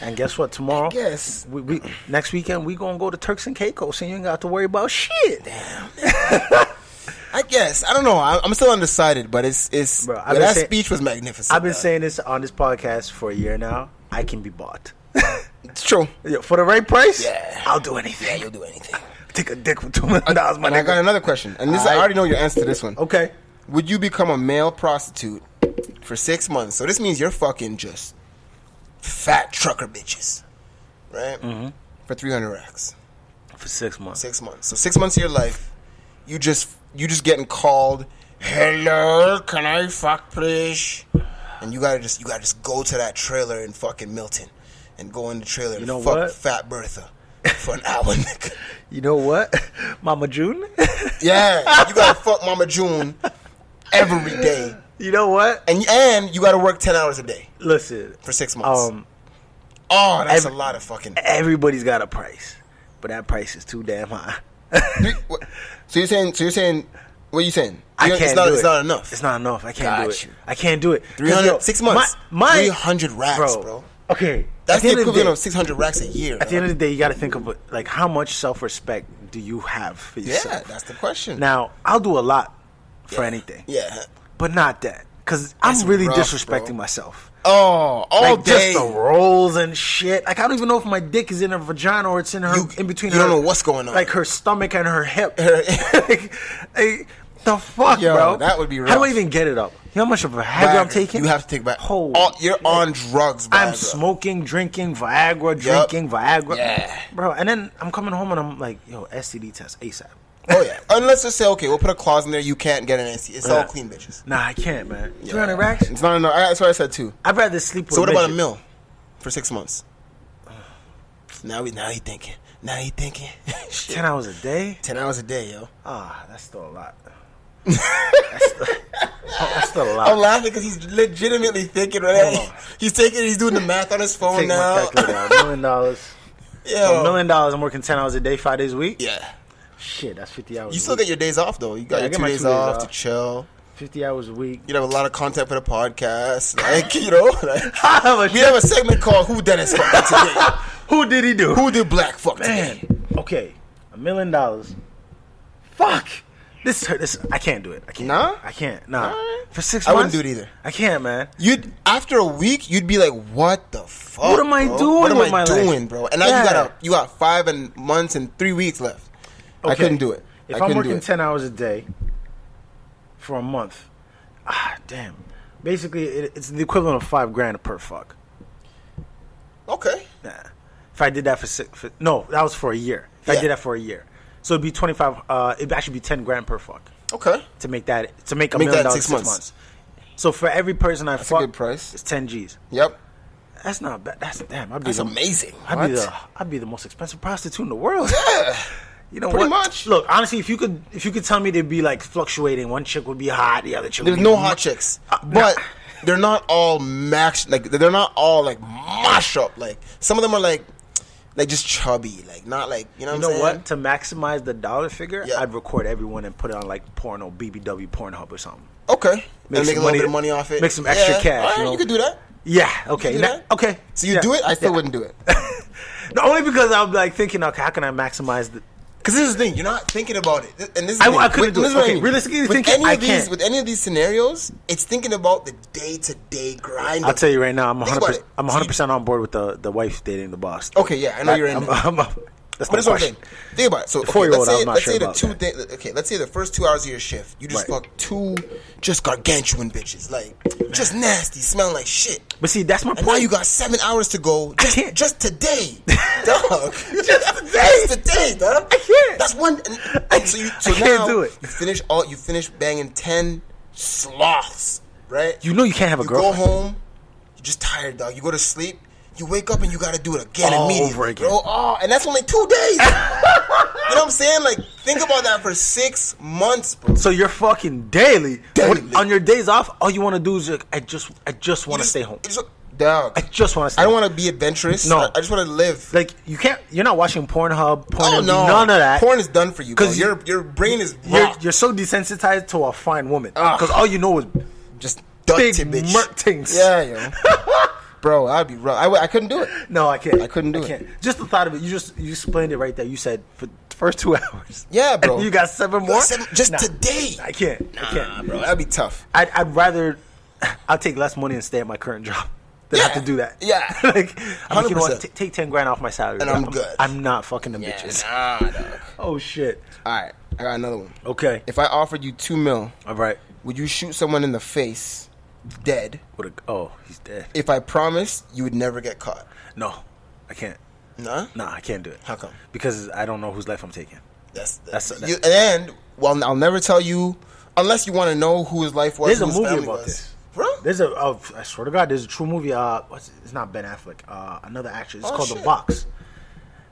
And guess what? Tomorrow, Yes. we next weekend we gonna go to Turks and Caicos, so you ain't got to worry about shit. Damn. I guess. I don't know. I'm still undecided, but it's. Bro, that speech was magnificent. I've been saying this on this podcast for a year now. I can be bought. It's true. For the right price, yeah, I'll do anything. Yeah, you'll do anything. Take a dick for $2 million, my nigga. I got another question, and this I already know your answer to this one. Okay. Would you become a male prostitute for 6 months? So this means you're fucking just fat trucker bitches, right? Mm-hmm. For 300 racks. For 6 months. 6 months. So 6 months of your life, you just getting called. Hello, can I fuck, please? And you gotta just go to that trailer in fucking Milton, and go in the trailer and fuck what? Fat Bertha for an hour, nigga. You know what, Mama June? Yeah, you gotta fuck Mama June every day. You know what? And you gotta work 10 hours a day. Listen, for 6 months. That's a lot of fucking. Everybody's got a price, but that price is too damn high. So you're saying, what are you saying? I can't do it. It's not enough. It's not enough. I can't do it. I can't do it. 300, 6 months. 300 racks, bro. Okay. That's the equivalent of 600 racks a year. At the end of the day, you got to think of like how much self-respect do you have for yourself? Yeah, that's the question. Now, I'll do a lot for anything. Yeah. But not that. Because I'm really disrespecting myself. Oh, all like day. Just the rolls and shit. Like, I don't even know if my dick is in her vagina or it's in her, in between her. You don't know what's going on. Like, her stomach and her hip. Like, the fuck, bro? That would be rough. How do I even get it up? You know how much of a Viagra I'm taking? You have to take back. You're on drugs, Viagra. I'm smoking, drinking Viagra, Viagra. Yeah. Bro, and then I'm coming home and I'm like, yo, STD test ASAP. Oh, yeah. Unless they say, okay, we'll put a clause in there, you can't get an STD. It's all clean bitches. Nah, I can't, man. 300 racks? It's not enough. That's what I said, too. I'd rather sleep with So what about a mil for 6 months? Now he thinking. 10 hours a day? 10 hours a day, yo. That's still a lot. That's still a lot. I'm laughing because he's legitimately thinking right now. He's doing the math on his phone Take now. My calculator out. $1 million. Yeah. $1 million, I'm working 10 hours a day, 5 days a week? Yeah. Shit, that's 50 hours You still get your days off, though. You got your 2 days off to chill. 50 hours a week. You'd have a lot of content for the podcast. Like, you know. Like, we have a segment called Who Dennis Fucked Today. Who did he do? Who did Black Fuck today? Okay, $1 million. Fuck. This I can't do it. I can't. Nah? I can't. Nah. Right. For 6 months? I wouldn't do it either. I can't, man. After a week, you'd be like, what the fuck? What am I doing? What am with I my doing, life? bro? And now you got 5 months and 3 weeks left. Okay. I couldn't do it. If I'm working 10 hours a day for a month, damn. Basically, it's the equivalent of $5,000 per fuck. Okay. Nah. If I did that no, that was for a year. If I did that for a year, so it'd be 25. It'd actually be $10,000 per fuck. Okay. To make $1 million in 6 months. So for every person I fuck, a good price. It's 10 G's. Yep. That's not bad. That's amazing. I'd be the most expensive prostitute in the world. Yeah. You know Pretty what? much. Look, honestly, if you could tell me they'd be like fluctuating, one chick would be hot, the other chick. There's no hot chicks, but they're not all matched. Like they're not all like mash up. Like some of them are like just chubby. Like not like you know. What I'm saying? What? To maximize the dollar figure, I'd record everyone and put it on like porno, BBW, Pornhub or something. Okay. Make a little bit of money off it. Make some extra cash. All right, you could do that. Yeah. Okay. Okay. So you do it? I still wouldn't do it. No, only because I'm like thinking, okay, how can I maximize the? Because this is the thing, you're not thinking about it, and this is I couldn't do it. Okay, realistically thinking, I can't. With any of these scenarios, it's thinking about the day-to-day grind. I'll tell you right now, I'm 100% on board with the wife dating the boss. Okay, yeah, I know you're in. That's my question. Think about it. So, let's say the first 2 hours of your shift, you just fuck 2 just gargantuan bitches, like just nasty, smelling like shit. But see, that's my point. And now you got 7 hours to go. Just today, dog. Just today, dog. I can't. That's one. So I now can't do it. You finish banging 10 sloths, right? You know you can't have a girlfriend. You go home. You're just tired, dog. You go to sleep. You wake up and you got to do it again immediately, over again. bro. And that's only 2 days. You know what I'm saying? Like, think about that for 6 months, bro. So you're fucking daily. On your days off, all you want to do is like, I just want to stay home. Dog. I just want to stay home. I home. don't want to be adventurous. No. I just want to live. Like, you're not watching Pornhub, no. None of that. Porn is done for you, because your brain is rocked. You're so desensitized to a fine woman. Because all you know is just big bitch. murk things. Yeah, yo. Bro, I'd be rough. I couldn't do it. No, I can't. I couldn't do it. Just the thought of it. You explained it right there. You said for the first 2 hours. Yeah, bro. And you got 7 more? Just today. I can't. I can't. Bro. That'd be tough. I'd rather... I'll take less money and stay at my current job than have to do that. Yeah. Like, I'm like, you know 100%. what? Take 10 grand off my salary. And I'm good. I'm not fucking them bitches. Nah, dog. Oh, shit. All right. I got another one. Okay. If I offered you $2 million, All right. would you shoot someone in the face dead? He's dead. If I promised you would never get caught? No, I can't. Nah? Nah, I can't do it. How come? Because I don't know whose life I'm taking. I'll never tell you unless you want to know who his life was. There's a who his movie family about was. this. Bro? I swear to God, there's a true movie. It's not Ben Affleck. Another actress. It's called shit. The Box.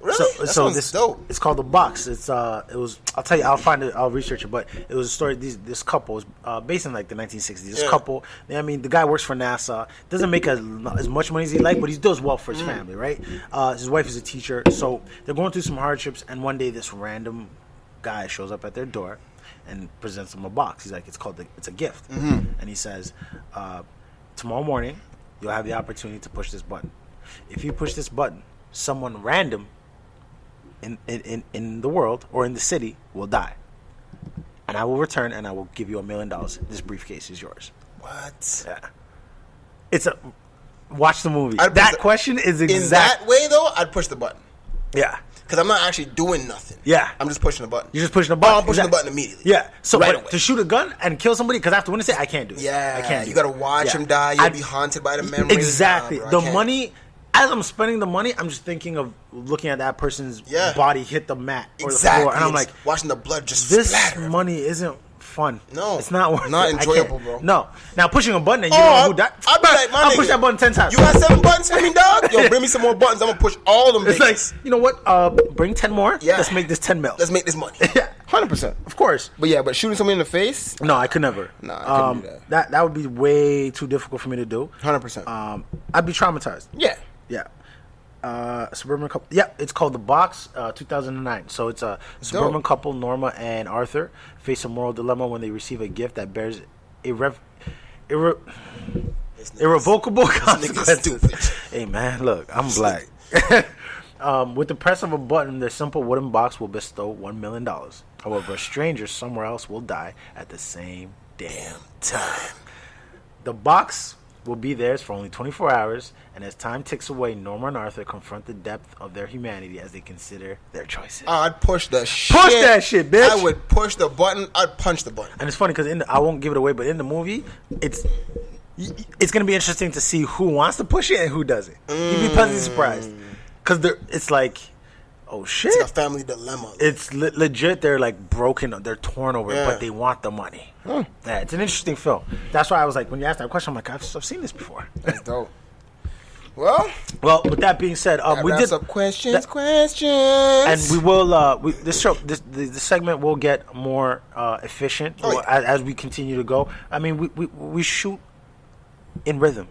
Really? That sounds dope. It's called The Box. It was. I'll tell you. I'll find it. I'll research it. But it was a story. This couple was based in like the 1960s. This couple. I mean, the guy works for NASA. Doesn't make as much money as he like, but he does well for his family, right? His wife is a teacher, so they're going through some hardships. And one day, this random guy shows up at their door and presents them a box. He's like, it's a gift, and he says, tomorrow morning, you'll have the opportunity to push this button. If you push this button, someone random in the world or in the city will die, and I will return and I will give you $1 million. This briefcase is yours. What? Yeah. Watch the movie. Question is exact. In that way, though, I'd push the button. Yeah. Because I'm not actually doing nothing. Yeah. I'm just pushing the button. You're just pushing the button. I'm pushing the button immediately. Yeah. So right away. To shoot a gun and kill somebody, because I have to witness it, I can't do it. Yeah. I can't. You got to watch him die. You'll be haunted by the memories. Exactly. Nah, bro, the money, as I'm spending the money, I'm just thinking of looking at that person's body hit the mat or the floor. And I'm like, watching the blood just splatter. This money isn't fun. No. It's not worth Not it. enjoyable, bro. No. Now, pushing a button and you don't know who died. I'll push that button 10 times. You got 7 buttons for me, dog? Yo, bring me some more buttons. I'm going to push all them. It's like, you know what? Bring 10 more. Yeah. Let's make this 10 mil. Let's make this money. Yeah. 100%. Of course. But shooting someone in the face? No, I could never. No, I couldn't do that. That would be way too difficult for me to do. 100%. I'd be traumatized. Yeah. Yeah. Suburban couple. Yeah, it's called The Box, 2009. So it's a suburban couple, Norma and Arthur, face a moral dilemma when they receive a gift that bears irrevocable consequences. Hey man, look, I'm black. With the press of a button, the simple wooden box will bestow $1 million. However, a stranger somewhere else will die at the same damn time. The box will be theirs for only 24 hours, and as time ticks away, Norma and Arthur confront the depth of their humanity as they consider their choices. I'd push the shit. Push that shit, bitch. I would push the button. I'd punch the button. And it's funny because I won't give it away, but in the movie, it's going to be interesting to see who wants to push it and who doesn't. You'd be pleasantly surprised. Because it's like, oh shit. It's like a family dilemma. It's legit. They're like broken. They're torn over it, but they want the money. Yeah, it's an interesting film. That's why I was like, when you asked that question, I'm like, I've seen this before. That's dope. Well, with that being said, we did up questions, and we will. This segment will get more efficient as we continue to go. I mean, we shoot in rhythm.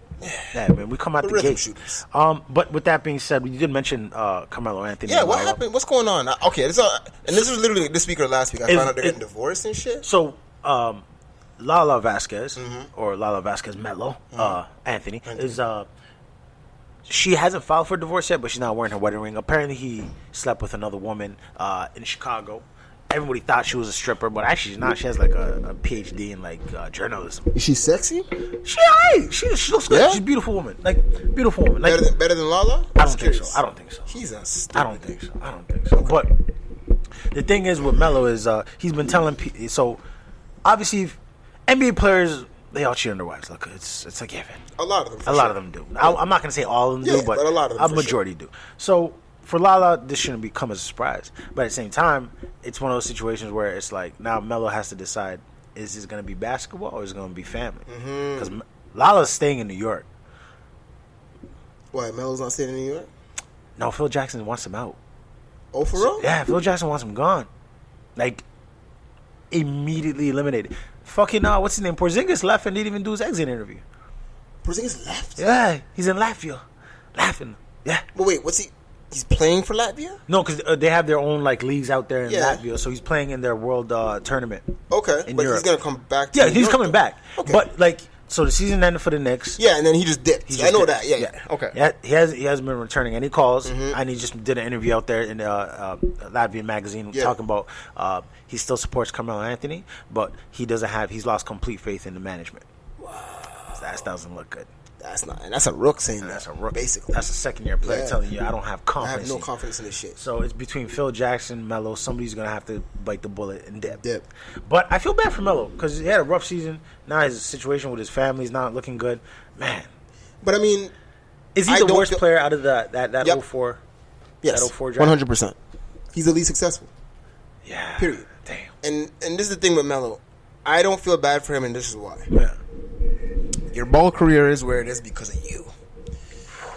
Yeah, man, we come out the gate. Shooters. But with that being said, you did mention Carmelo Anthony. Yeah, what happened? What's going on? Okay, this was literally this week or last week. I found out they're getting divorced and shit. So, LaLa Vasquez or LaLa Vasquez Melo Anthony is she hasn't filed for divorce yet, but she's not wearing her wedding ring. Apparently, he slept with another woman in Chicago. Everybody thought she was a stripper, but actually she's not. She has like a PhD in like journalism. Is she sexy? She looks good. Yeah? She's a beautiful woman. Like beautiful woman. Like better than LaLa? I don't think so. I don't think so. He's a stupid. I don't think so. But the thing is with Melo is he's been telling people. So obviously, NBA players they all cheat on their wives. Look, it's a given. A lot of them. A lot of them do. I'm not gonna say all of them do, but a lot of them. A majority do. So. For LaLa, this shouldn't become a surprise. But at the same time, it's one of those situations where it's like now Melo has to decide, is this going to be basketball or is it going to be family? Because LaLa's staying in New York. Why, Melo's not staying in New York? No, Phil Jackson wants him out. Oh, for real? Yeah, Phil Jackson wants him gone. Like, immediately eliminated. Fucking, what's his name? Porzingis left and didn't even do his exit interview. Porzingis left? Yeah, he's in Latvia. Laughing. Yeah. But wait, what's he... He's playing for Latvia? No, because they have their own like leagues out there in Latvia, so he's playing in their world tournament. Okay, but Europe. he's gonna come back. He's coming back. Okay. But like So the season ended for the Knicks. Yeah, and then he just dipped. I know that. Yeah. Okay. He hasn't been returning any calls, and he just did an interview out there in Latvian magazine talking about he still supports Carmelo Anthony, but he's lost complete faith in the management. Wow, that doesn't look good. That's not, and that's a rook saying that. That's a rook. Basically. That's a second-year player telling you, I don't have confidence. I have no confidence in this shit. So it's between Phil Jackson, Melo. Somebody's going to have to bite the bullet and dip. But I feel bad for Melo because he had a rough season. Now his situation with his family is not looking good. Man. But, I mean... Is he the worst player out of that 04? Yes, that 04 draft? 100%. He's the least successful. Yeah. Period. Damn. And this is the thing with Melo. I don't feel bad for him, and this is why. Yeah. Your ball career is where it is because of you.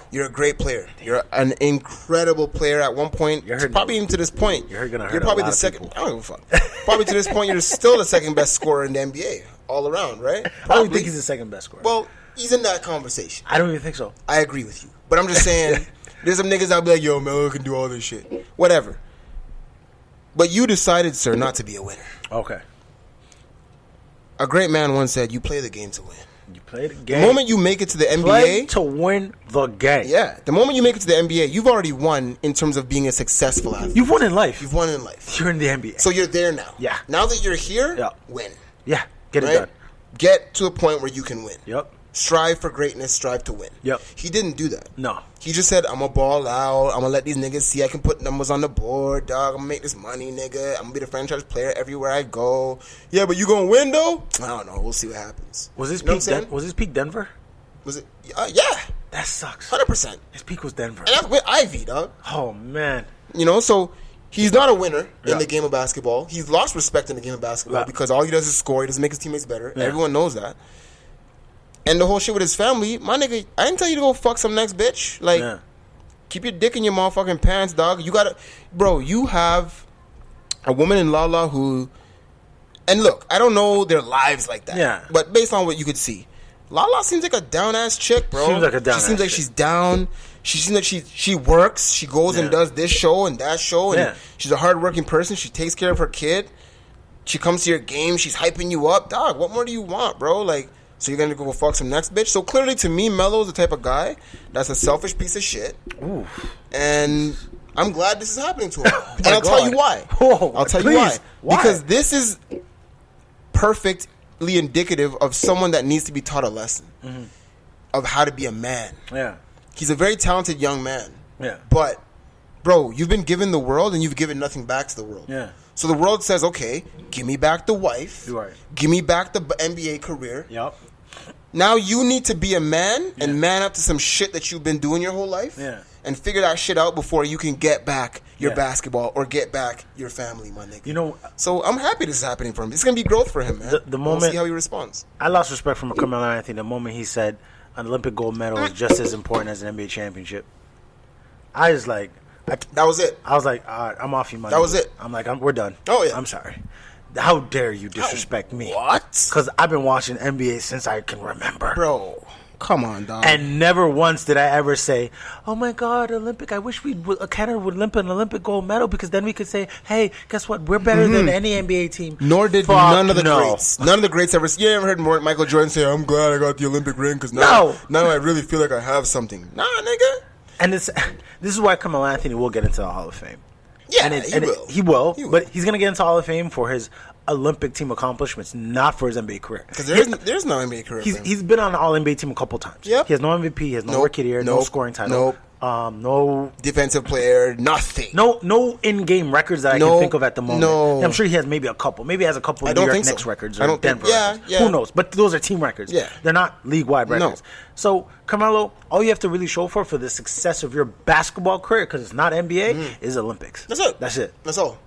You're a great player. You're an incredible player. At one point, probably even to this point, you're probably the second. I don't give a fuck. Probably to this point, you're still the second best scorer in the NBA all around, right? I don't think he's the second best scorer. Well, he's in that conversation. I don't even think so. I agree with you, but I'm just saying, there's some niggas that'll be like, "Yo, Melo can do all this shit, whatever." But you decided, sir, not to be a winner. Okay. A great man once said, "You play the game to win." You play the game. The moment you make it to the NBA... Play to win the game. Yeah. The moment you make it to the NBA, you've already won in terms of being a successful athlete. You've won in life. You've won in life. You're in the NBA. So you're there now. Yeah. Now that you're here, win. Yeah. Get it done. Get to a point where you can win. Yep. Strive for greatness. Strive to win. Yep. He didn't do that. No. He just said, I'm going to ball out. I'm going to let these niggas see I can put numbers on the board, dog. I'm going to make this money, nigga. I'm going to be the franchise player everywhere I go. Yeah, but you going to win, though? I don't know. We'll see what happens. Was his peak Denver? Was it? Yeah. That sucks. 100%. His peak was Denver. And that's with Ivy, dog. Oh, man. You know, so he's not a winner in the game of basketball. He's lost respect in the game of basketball because all he does is score. He doesn't make his teammates better. Yeah. Everyone knows that. And the whole shit with his family, my nigga, I didn't tell you to go fuck some next bitch. Like, keep your dick in your motherfucking pants, dog. You gotta, bro, you have a woman in LaLa who, and look, I don't know their lives like that. Yeah. But based on what you could see, LaLa seems like a down-ass chick, bro. Seems like a down-ass She seems like she's down. She seems like she works. She goes and does this show and that show. And she's a hardworking person. She takes care of her kid. She comes to your game. She's hyping you up. Dog, what more do you want, bro? Like, so you're going to go fuck some next bitch? So clearly to me, Melo's the type of guy that's a selfish piece of shit. Ooh. And I'm glad this is happening to him. And I'll tell you why. I'll tell you why. Because this is perfectly indicative of someone that needs to be taught a lesson of how to be a man. Yeah. He's a very talented young man. Yeah. But, bro, you've been given the world and you've given nothing back to the world. Yeah. So the world says, okay, give me back the wife. Right. Give me back the NBA career. Yep. Now you need to be a man and man up to some shit that you've been doing your whole life and figure that shit out before you can get back your basketball or get back your family, my nigga. You know, so I'm happy this is happening for him. It's going to be growth for him, man. The moment, we'll see how he responds. I lost respect from Carmelo Anthony the moment he said an Olympic gold medal is just as important as an NBA championship. I was like... that was it. I was like, all right, I'm off you, money. That was it. I'm like, we're done. Oh, yeah. I'm sorry. How dare you disrespect me? What? Because I've been watching NBA since I can remember. Bro, come on, dog. And never once did I ever say, oh, my God, Olympic, I wish Canada would limp an Olympic gold medal because then we could say, hey, guess what? We're better than any NBA team. Nor did none of the greats. None of the greats ever. You ever heard Michael Jordan say, I'm glad I got the Olympic ring because now I really feel like I have something. Nah, nigga. And this is why Carmelo Anthony will get into the Hall of Fame. Yeah, he will. But he's going to get into the Hall of Fame for his Olympic team accomplishments, not for his NBA career. Because there's no NBA career. He's been on the All-NBA team a couple times. Yep. He has no MVP, he has no rookie of the year, no scoring title. No defensive player, nothing. No in-game records that I can think of at the moment. No. I'm sure he has maybe a couple. Maybe he has a couple of New York Knicks records or Denver records. Yeah. Who knows? But those are team records. Yeah. They're not league-wide records. No. So, Carmelo, all you have to really show for the success of your basketball career, because it's not NBA, is Olympics. That's it. That's all.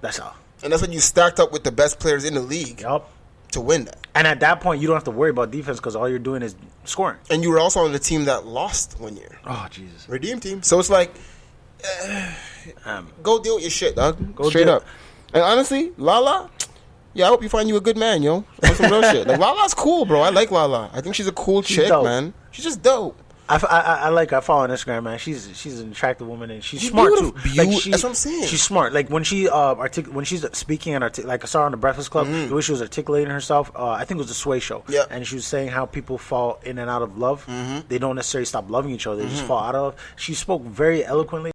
And that's when you stacked up with the best players in the league to win that. And at that point, you don't have to worry about defense because all you're doing is scoring. And you were also on the team that lost 1 year. Oh, Jesus. Redeem team. So it's like, go deal with your shit, dog. Go straight up. And honestly, LaLa, I hope you find you a good man, yo. On some real shit. Like, LaLa's cool, bro. I like LaLa. I think she's a cool chick, man. She's just dope. I follow on Instagram, man. She's an attractive woman and she's smart too. That's what I'm saying. She's smart. Like when she when she's speaking and like I saw her on the Breakfast Club, the way she was articulating herself, I think it was the Sway Show. Yeah. And she was saying how people fall in and out of love. They don't necessarily stop loving each other; they just fall out of. She spoke very eloquently.